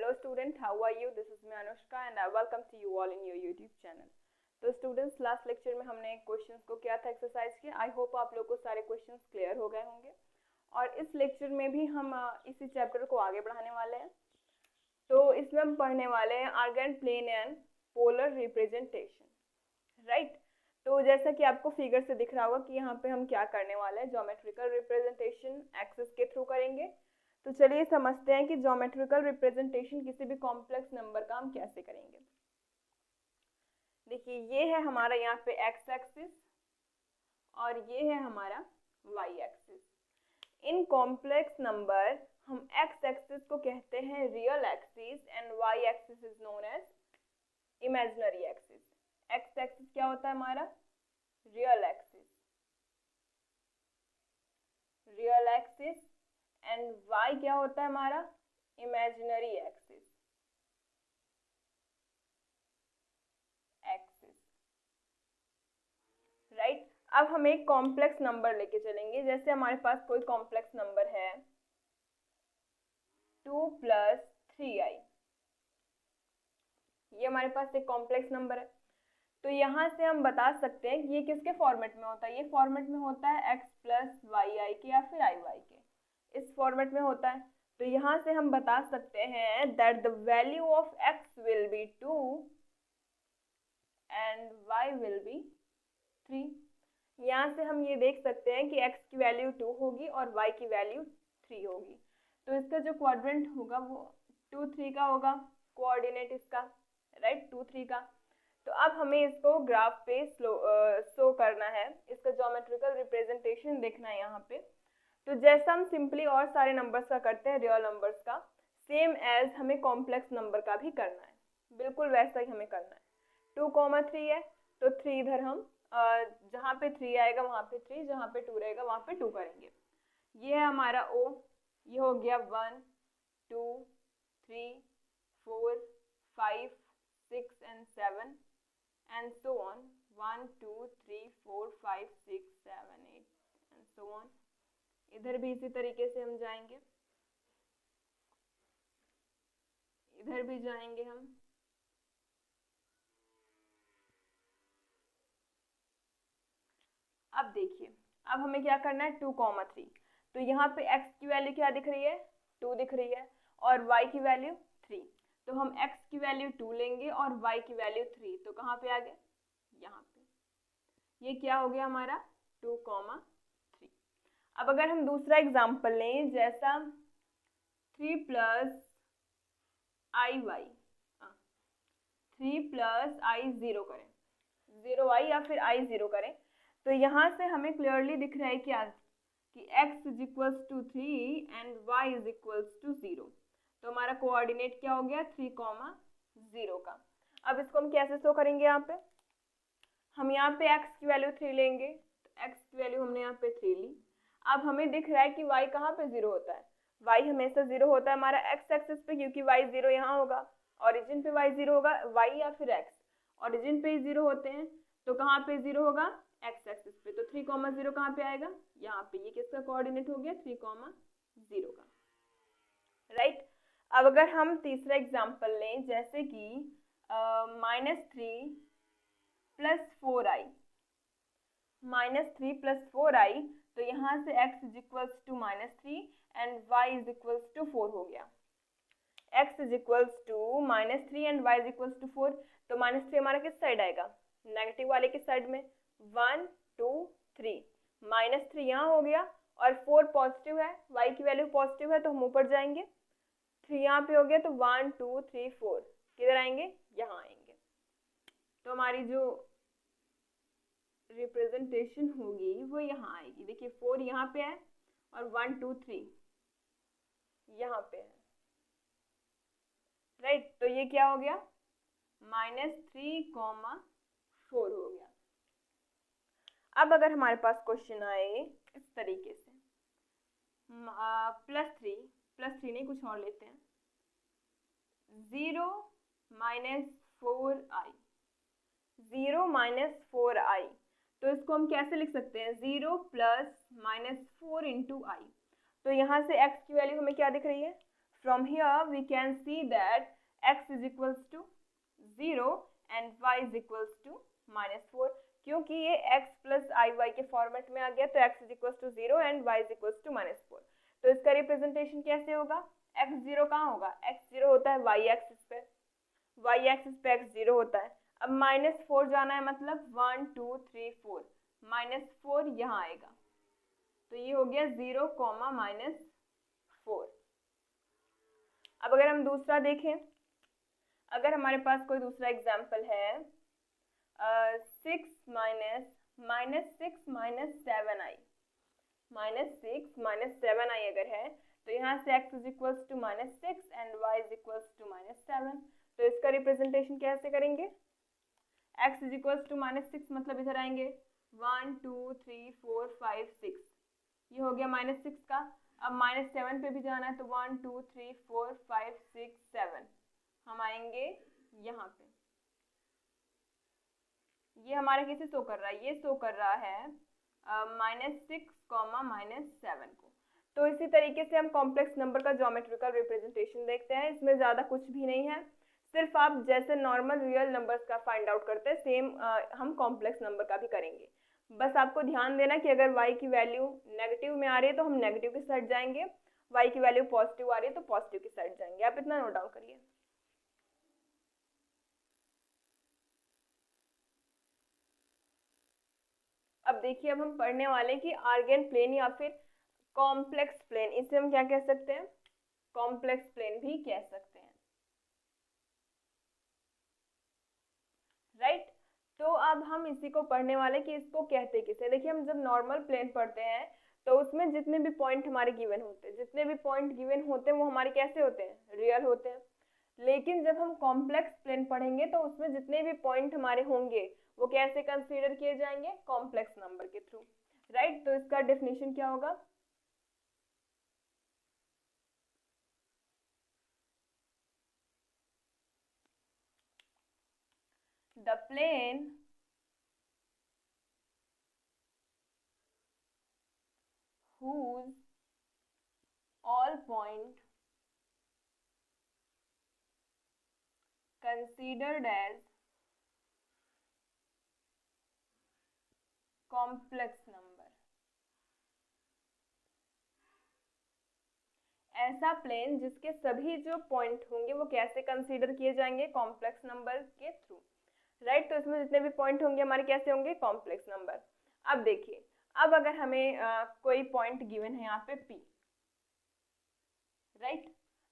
Hello student, how are you? This is me Anushka and I welcome to you all in your YouTube channel. तो students last lecture में हमने questions को किया था exercise के। I hope आप लोग को सारे क्वेश्चंस क्लियर हो गए होंगे और इस लेक्चर में भी हम इसी चैप्टर को आगे बढ़ाने वाले हैं। तो इसमें हम पढ़ने वाले हैं Argand plane and polar representation, right. तो जैसा कि आपको फिगर से दिख रहा होगा कि यहाँ पे हम क्या करने वाले हैं, ज्योमेट्रिकल रिप्रेजेंटेशन एक्सेस के थ्रू करेंगे। तो चलिए समझते हैं कि ज्योमेट्रिकल रिप्रेजेंटेशन किसी भी कॉम्प्लेक्स नंबर का हम कैसे करेंगे। देखिए ये है हमारा यहाँ पे एक्स एक्सिस और ये है हमारा Y axis. In complex number हम एक्स एक्सिस को कहते हैं real axis and Y axis is known as imaginary axis. X axis क्या होता है हमारा, real axis, real axis, and y क्या होता है हमारा, इमेजिनरी एक्सिस, एक्सिस, राइट। अब हम एक कॉम्प्लेक्स नंबर लेके चलेंगे। जैसे हमारे पास कोई कॉम्प्लेक्स नंबर है 2 + 3i, ये हमारे पास एक कॉम्प्लेक्स नंबर है। तो यहाँ से हम बता सकते हैं कि ये किसके फॉर्मेट में होता है, ये फॉर्मेट में होता है x + yi के या फिर iy के, इस फॉर्मेट में होता है। तो यहाँ से हम बता सकते हैं that the value of x will be 2 and y will be 3। यहाँ से हम ये देख सकते हैं कि x की वैल्यू 2 होगी और y की वैल्यू 3 होगी। तो इसका जो क्वाड्रेंट होगा वो 2 3 का होगा, कोऑर्डिनेट इसका, राइट, 2 3 का। तो अब हमें इसको ग्राफ पे शो करना है, इसका ज्योमेट्रिकल रिप्रेजेंटेशन देखना है यहाँ पे। तो जैसा हम सिंपली और सारे नंबर्स का करते हैं, रियल नंबर्स का, सेम एज हमें कॉम्प्लेक्स नंबर का भी करना है, बिल्कुल वैसा ही हमें करना है। 2, 3 है तो 3 इधर हम जहाँ पे 3 आएगा वहाँ पे 3, जहाँ पे 2 रहेगा वहाँ पे 2 करेंगे। ये है हमारा O, ये हो गया 1 2 3 4 5 6 and 7 and so on, 1 2 3 4 5 6 7 8 and so on। इधर भी इसी तरीके से हम जाएंगे, इधर भी जाएंगे हम। अब देखिए, अब हमें क्या करना है, 2, 3। तो यहाँ पे x की वैल्यू क्या दिख रही है, 2 दिख रही है, और y की वैल्यू 3। तो हम x की वैल्यू 2 लेंगे और y की वैल्यू 3। तो कहाँ पे आ गए, यहाँ पे। ये क्या हो गया हमारा 2, 3। अब अगर हम दूसरा एग्जाम्पल लें, जैसा 3 + iy, 3 + i 0 करें, 0i या फिर i 0 करें, तो यहाँ से हमें क्लियरली दिख रहा है क्या कि x = 3 एंड y = 0। तो हमारा कोऑर्डिनेट क्या हो गया, 3, 0 का। अब इसको हम कैसे शो करेंगे, यहाँ पे हम यहाँ पे x की वैल्यू 3 लेंगे, तो x की वैल्यू हमने यहाँ पे 3 ली। अब हमें दिख रहा है कि y कहाँ पे 0 होता है, y हमेशा 0 होता है हमारा x एक्सिस पे, क्योंकि y 0 यहाँ होगा, ओरिजिन पे y 0 होगा, y या फिर x ओरिजिन पे ही 0 होते हैं। तो कहाँ पे 0 होगा, x एक्सिस पे। तो 3, 0 कहाँ पे आएगा, यहाँ पे। ये किसका कोऑर्डिनेट हो गया, 3, 0 का, राइट। अब अगर हम तीसरा एग्जाम्पल लें, जैसे कि -3 + 4i, -3 + 4i, तो यहाँ से x = -3 एंड y = 4 हो गया। x = -3 and y = 4। तो -3 हमारा किस साइड आएगा, नेगेटिव वाले की साइड में। 1 2 3, -3 यहाँ हो गया और 4 पॉजिटिव है, y की वैल्यू पॉजिटिव है तो हम ऊपर जाएंगे। 3 यहाँ पे हो गया, तो 1 2 3 4 किधर आएंगे, यहाँ आएंगे। तो हमारी जो रिप्रेजेंटेशन होगी वो यहाँ आएगी। देखिए 4 यहाँ पे है और 1 2 3 यहाँ पे है, राइट। तो ये क्या हो गया, -3, 4 हो गया। अब अगर हमारे पास क्वेश्चन आए इस तरीके से, +3 नहीं, कुछ और लेते हैं, 0 - 4i, 0 - 4i। तो इसको हम कैसे लिख सकते हैं, 0 + -4 × i। तो यहाँ से x की वैल्यू हमें क्या दिख रही है, from here we can see that x is equals to 0 and y is equals to -4, क्योंकि ये x प्लस आई वाई के फॉर्मेट में आ गया तो x is equals to 0 and y is equals to -4। तो इसका रिप्रेजेंटेशन कैसे होगा? x 0 कहाँ होगा? x 0 होता है y एक्सिस पे, y एक्सिस पे x 0 होता है। अब -4 जाना है, मतलब 1 2 3 4, -4 यहाँ आएगा, तो ये हो गया 0, -4। अब अगर हम दूसरा देखें, अगर हमारे पास कोई दूसरा एग्जाम्पल है 6 7i अगर है, तो यहाँ से x is equals to -6 and y is equals to -7। तो इसका रिप्रेजेंटेशन कैसे करेंगे? x इज इक्वल्स टू -6 मतलब इधर आएंगे 1 2 3 4 5 6, ये हो गया -6 का। अब -7 पे भी जाना है तो 1 2 3 4 5 6 7 हम आएंगे यहाँ पे। ये हमारा कैसे शो कर रहा है? ये शो कर रहा है -6, -7 को। तो इसी तरीके से हम कॉम्प्लेक्स नंबर का ज्योमेट्रिकल रिप्रेजेंटेशन देखते हैं। इसमें ज़्यादा कुछ भी नहीं है, सिर्फ आप जैसे नॉर्मल रियल नंबर्स का फाइंड आउट करते हैं सेम हम कॉम्प्लेक्स नंबर का भी करेंगे। बस आपको ध्यान देना कि अगर y की वैल्यू नेगेटिव में आ रही है तो हम नेगेटिव की साइड जाएंगे, y की वैल्यू पॉजिटिव आ रही है तो पॉजिटिव की साइड जाएंगे। आप इतना नोट डाउन करिए। अब देखिए, अब हम पढ़ने वाले हैं कि आर्गन प्लेन या फिर कॉम्प्लेक्स प्लेन, इसे हम क्या कह सकते हैं? कॉम्प्लेक्स प्लेन भी कह सकते हैं, राइट। तो अब हम इसी को पढ़ने वाले कि इसको कहते किसे। देखिए, हम जब नॉर्मल प्लेन पढ़ते हैं तो उसमें जितने भी पॉइंट हमारे गिवन होते हैं, जितने भी पॉइंट गिवन होते हैं वो हमारे कैसे होते हैं? रियल होते हैं। लेकिन जब हम कॉम्प्लेक्स प्लेन पढ़ेंगे तो उसमें जितने भी पॉइंट हमारे होंगे वो कैसे कंसीडर किए जाएंगे? कॉम्प्लेक्स नंबर के थ्रू, राइट। तो इसका डेफिनेशन क्या होगा? The plane whose all point considered as complex number, ऐसा प्लेन जिसके सभी जो पॉइंट होंगे वो कैसे कंसीडर किए जाएंगे? कॉम्प्लेक्स नंबर के थ्रू, राइट। तो इसमें जितने भी पॉइंट होंगे हमारे कैसे होंगे? Complex number. अब देखिए, अब अगर हमें कोई पॉइंट गिवन है यहाँ पे P, राइट।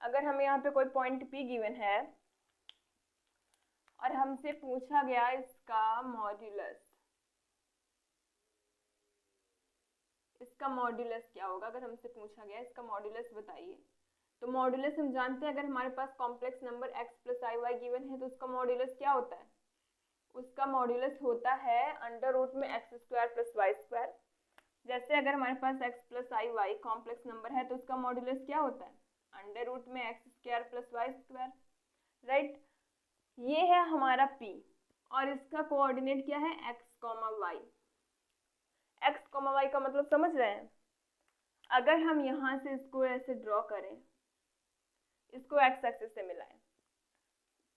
अगर हमें यहाँ पे कोई पॉइंट P गिवन है और हमसे पूछा गया इसका मॉड्यूलस, इसका मॉड्यूलस क्या होगा? अगर हमसे पूछा गया इसका मॉड्यूलस बताइए, तो मॉड्यूलस हम जानते हैं, अगर हमारे पास complex number x plus I Y given है तो उसका मॉड्यूलस क्या होता है? उसका मॉड्यूलस होता है अंडर रूट में x square plus Y square. जैसे अगर हमारे पास x plus I Y complex number है तो उसका मॉड्यूलस क्या होता है? अंडर रूट में x square plus Y square, right. ये है हमारा P और इसका कोऑर्डिनेट क्या है? x, y। x, y का मतलब समझ रहे हैं? अगर हम यहाँ से इसको ऐसे ड्रॉ करें, इसको x एक्सिस से मिलाएं,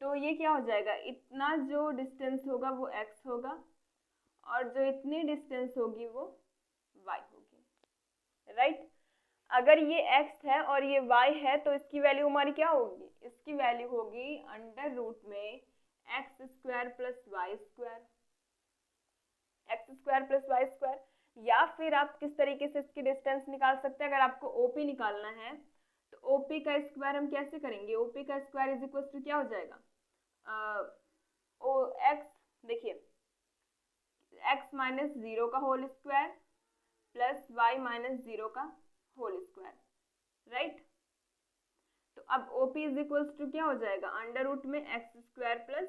तो ये क्या हो जाएगा? इतना जो डिस्टेंस होगा वो x होगा और जो इतनी डिस्टेंस होगी वो y होगी, राइट। अगर ये x है और ये y है तो इसकी वैल्यू हमारी क्या होगी? इसकी वैल्यू होगी अंडर रूट में x square plus Y square, x square plus Y square. या फिर आप किस तरीके से इसकी डिस्टेंस निकाल सकते हैं? अगर आपको OP निकालना है तो OP का स्क्वायर हम कैसे करेंगे? OP का स्क्वायर इज इक्वल टू क्या हो जाएगा? x, देखिए x माइनस 0 का whole square plus y minus 0 का होल स्क्वायर, राइट। तो अब OP इज इक्वल टू क्या हो जाएगा? अंडर रूट में x square plus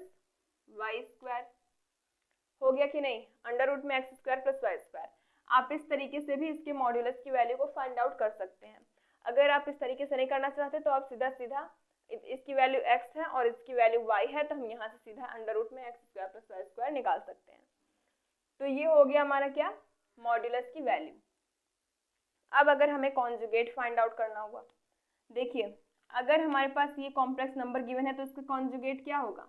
Y square. हो गया कि नहीं? अंडर रूट में x square plus Y square. आप इस तरीके से भी इसके मॉड्यूलस की वैल्यू को फाइंड आउट कर सकते हैं। अगर आप इस तरीके से नहीं करना चाहते तो आप सीधा सीधा इसकी वैल्यू x है और इसकी वैल्यू y है, तो हम यहाँ से सीधा अंडर रूट में x square plus Y square निकाल सकते हैं। तो ये हो गया हमारा क्या? मॉड्यूलस की वैल्यू। अब अगर हमें कॉन्जुगेट फाइंड आउट करना हुआ, देखिए अगर हमारे पास ये कॉम्प्लेक्स नंबर गिवन है तो इसका कॉन्जुगेट क्या होगा?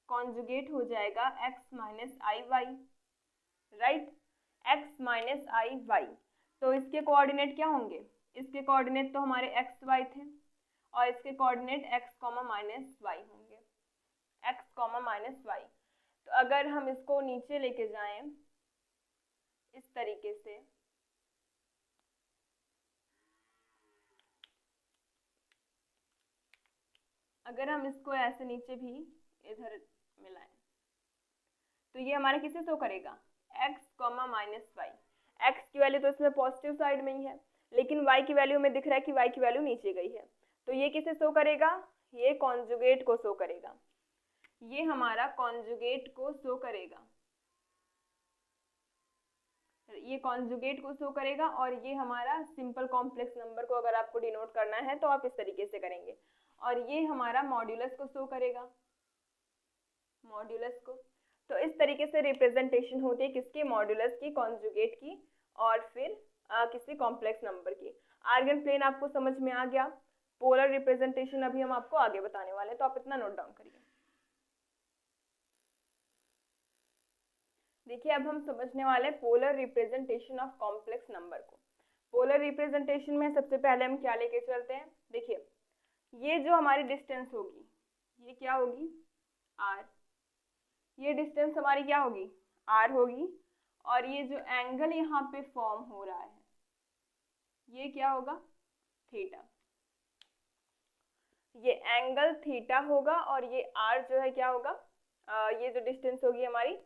कॉन्जुगेट हो जाएगा x माइनस आई वाई, राइट, x माइनस आई वाई। तो इसके कोऑर्डिनेट क्या होंगे? इसके कोऑर्डिनेट तो हमारे एक्स वाई थे और इसके कोऑर्डिनेट x माइनस वाई होंगे, x माइनस वाई। तो अगर हम इसको नीचे लेके जाएं इस तरीके से, अगर हम इसको ऐसे नीचे भी इधर मिलाएं तो ये हमारा किसे शो करेगा? x minus Y. एक्स की वैल्यू तो इसमें पॉजिटिव साइड में ही है, लेकिन y की वैल्यू में दिख रहा है कि y की वैल्यू नीचे गई है, तो ये किसे शो करेगा? ये कॉन्जुगेट को शो करेगा, ये हमारा कॉन्जुगेट को शो करेगा, ये कॉन्जुगेट को शो करेगा। और ये हमारा सिंपल कॉम्प्लेक्स नंबर को अगर आपको डिनोट करना है तो आप इस तरीके से करेंगे। और ये हमारा मॉड्यूलस को शो करेगा, मॉड्यूलस को। तो इस तरीके से रिप्रेजेंटेशन होती है किसकी? मॉड्यूलस की, कॉन्जुगेट की, और फिर किसी कॉम्प्लेक्स नंबर की। आर्गन प्लेन आपको समझ में आ गया। पोलर रिप्रेजेंटेशन अभी हम आपको आगे बताने वाले हैं, तो आप इतना नोट डाउन करिए। देखिए अब हम समझने वाले हैं polar representation of complex number को। पोलर रिप्रेजेंटेशन में सबसे पहले हम क्या लेके चलते हैं? देखिए ये जो हमारी डिस्टेंस होगी, ये क्या होगी? r। ये डिस्टेंस हमारी क्या होगी? r होगी। और ये जो एंगल यहाँ पे फॉर्म हो रहा है ये क्या होगा? थीटा। ये एंगल थीटा होगा और ये r जो है क्या होगा? ये जो डिस्टेंस होगी हमारी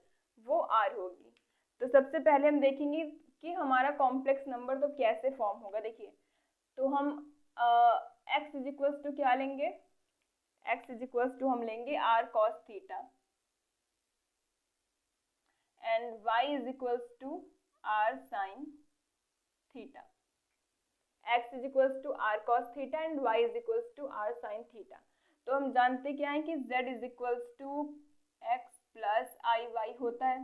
वो r होगी। तो सबसे पहले हम देखेंगे कि हमारा कॉम्प्लेक्स नंबर तो कैसे फॉर्म होगा। देखिए तो हम x इज इक्वल्स टू क्या लेंगे? x इज इक्वल्स टू हम लेंगे r cos theta and y is equals to r sin theta. x is equals to r cos theta and y is equals to r sin theta. तो हम जानते क्या है कि z is equals to x plus I Y होता है,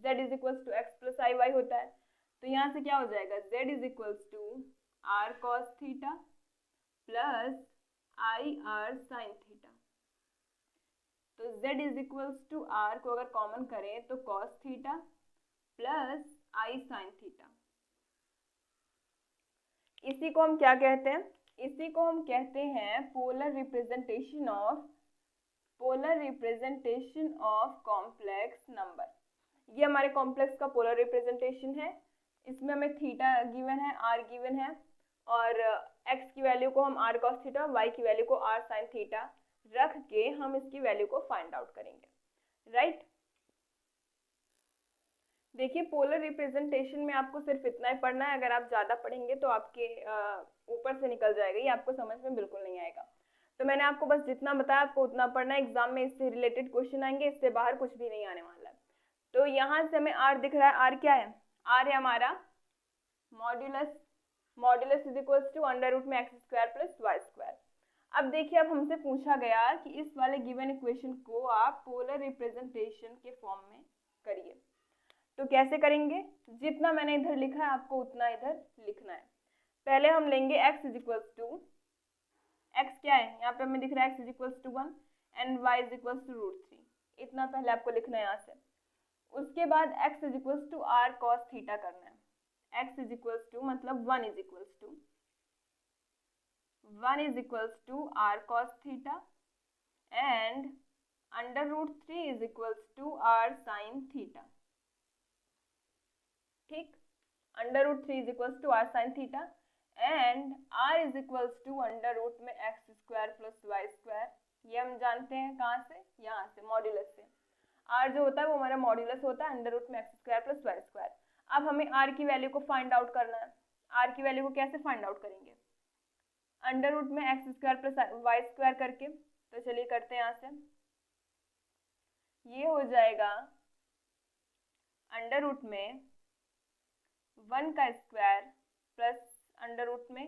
z is equals to x plus I Y होता है। तो यहाँ से क्या हो जाएगा? z is equals to r cos theta plus I r sin theta. तो z is equals to r को अगर कॉमन करें तो cos theta plus I sin theta. इसी को हम क्या कहते हैं? इसी को हम कहते हैं polar representation of complex number. ये हमारे कॉम्प्लेक्स का पोलर रिप्रेजेंटेशन है। इसमें हमें थीटा गिवन है, r गिवन है, और x की वैल्यू को हम r cos थीटा, y की वैल्यू को r sin थीटा रख के हम इसकी वैल्यू को फाइंड आउट करेंगे, राइट। देखिए पोलर रिप्रेजेंटेशन में आपको सिर्फ इतना ही पढ़ना है। अगर आप ज़्यादा पढ़ेंगे तो आपके ऊपर से निकल जाएगा, ये आपको समझ में बिल्कुल नहीं आएगा। तो मैंने आपको बस जितना बताया आपको उतना पढ़ना है। एग्जाम में इससे रिलेटेड क्वेश्चन आएंगे, इससे बाहर कुछ भी नहीं आने वाला है। तो यहाँ से हमें r दिख रहा है, r क्या है? r है हमारा modulus. Modulus is equals to under root में x square plus Y square. अब देखिए अब हमसे पूछा गया कि इस वाले गिवन इक्वेशन को आप पोलर रिप्रेजेंटेशन के फॉर्म में करिए। तो कैसे करेंगे? जितना मैंने इधर लिखा है आपको उतना इधर लिखना है। पहले हम लेंगे x is equals to, x क्या है यहाँ पे हमें दिख रहा है x is equals to 1 and y is equals to root 3। इतना पहले आपको लिखना है यहाँ से। उसके बाद x is equals to r cos theta करना है। x इज इक्वल्स टू मतलब 1 is equals to r cos theta and under root 3 is equals to r sin theta. ठीक, under root 3 is equals to r sin theta and r is equals to under root में x square plus Y square. ये हम जानते हैं कहाँ से? यहाँ से, मॉड्यूलस से। r जो होता है वो हमारा मॉड्यूलस होता है अंडर रूट में x square plus Y square. अब हमें r की वैल्यू को फाइंड आउट करना है। r की वैल्यू को कैसे फाइंड आउट करेंगे? अंडर रूट में x square plus Y square करके। तो चलिए करते हैं यहाँ से। ये हो जाएगा अंडर रूट में 1 का स्क्वायर प्लस अंडर रूट में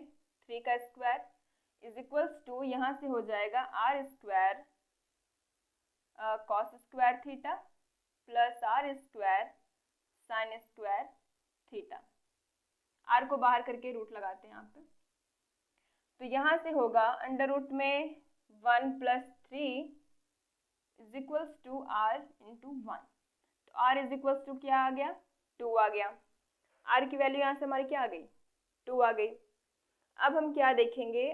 3 का स्क्वायर इज इक्वल्स टू, यहाँ से हो जाएगा r square cos square theta plus r square sine square theta. r को बाहर करके रूट लगाते हैं यहाँ पे। तो यहाँ से होगा अंडर रूट में 1 + 3 is equals to r into 1। तो r इज इक्वल्स टू क्या आ गया, 2 आ गया। r की वैल्यू यहाँ से हमारी क्या आ गई, 2 आ गई। अब हम क्या देखेंगे,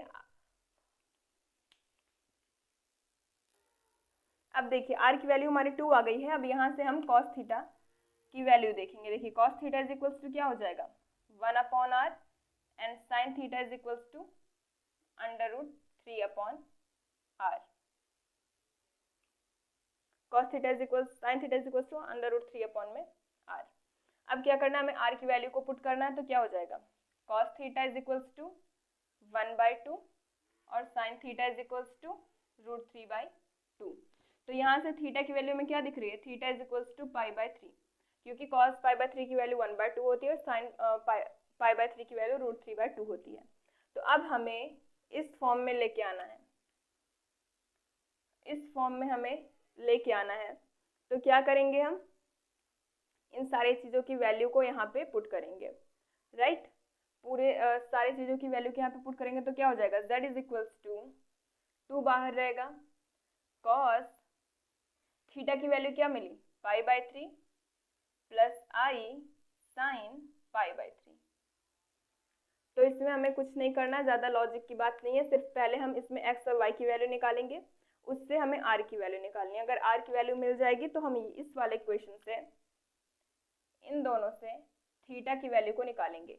अब देखिए r की वैल्यू हमारी 2 आ गई है। अब यहाँ से हम cos थीटा की वैल्यू देखेंगे। देखिए cos theta is equals to क्या हो जाएगा, 1/r and sin theta is equals to under root 3/r। cos theta is equals sin theta is equals to under root 3/r। अब क्या करना है, हमें r की वैल्यू को पुट करना है। तो क्या हो जाएगा, cos theta is equals to 1/2 और sin theta is equals to √3/2। तो यहाँ से थीटा की वैल्यू में क्या दिख रही है, थीटा इज इक्वल्स टू π/3, क्योंकि cos π/3 की वैल्यू 1/2 होती है और sin π/3 की वैल्यू √3/2 होती है। तो अब हमें इस फॉर्म में लेके आना है, इस फॉर्म में हमें लेके आना है। तो क्या करेंगे, हम इन सारी चीज़ों की वैल्यू को यहाँ पे पुट करेंगे, राइट। पूरे सारी चीज़ों की वैल्यू के यहाँ पे पुट करेंगे तो क्या हो जाएगा, z इज इक्वल्स टू 2 बाहर रहेगा, cos थीटा की वैल्यू क्या मिली, π/3 प्लस i sin π/3। तो इसमें हमें कुछ नहीं करना, ज़्यादा लॉजिक की बात नहीं है, सिर्फ पहले हम इसमें x और y की वैल्यू निकालेंगे, उससे हमें r की वैल्यू निकालनी है। अगर r की वैल्यू मिल जाएगी तो हम इस वाले इक्वेशन से इन दोनों से थीटा की वैल्यू को निकालेंगे।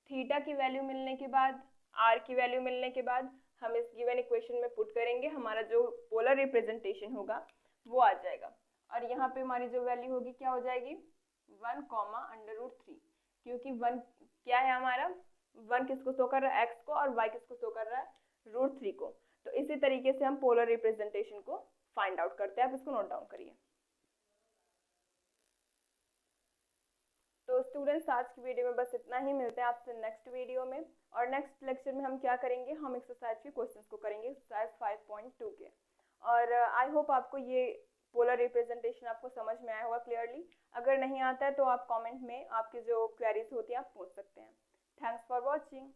थीटा की वैल्यू मिलने के बाद, r की वैल्यू मिलने के बाद हम इस गिवन इक्वेशन में पुट करेंगे, हमारा जो पोलर रिप्रेजेंटेशन होगा वो आ जाएगा। और यहाँ पे हमारी जो वैल्यू होगी क्या हो जाएगी, 1, √3, क्योंकि 1 क्या है हमारा, 1 किसको शो कर रहा है, x को, और y किसको शो कर रहा है, √3 को। तो इसी तरीके से हम पोलर रिप्रेजेंटेशन को फाइंड आउट करते हैं। आप इसको नोट डाउन करिए। तो स्टूडेंट्स, आज की वीडियो में बस इतना ही, मिलते हैं आपसे नेक्स्ट वीडियो में। और नेक्स्ट लेक्चर में हम क्या करेंगे, हम एक्सरसाइज के क्वेश्चंस को करेंगे, एक्सरसाइज 5.2 के। और आई होप आपको ये पोलर रिप्रेजेंटेशन आपको समझ में आया होगा क्लियरली। अगर नहीं आता है तो आप कमेंट में आपकी जो क्वेरीज होती हैं आप पूछ सकते हैं। Thanks for watching.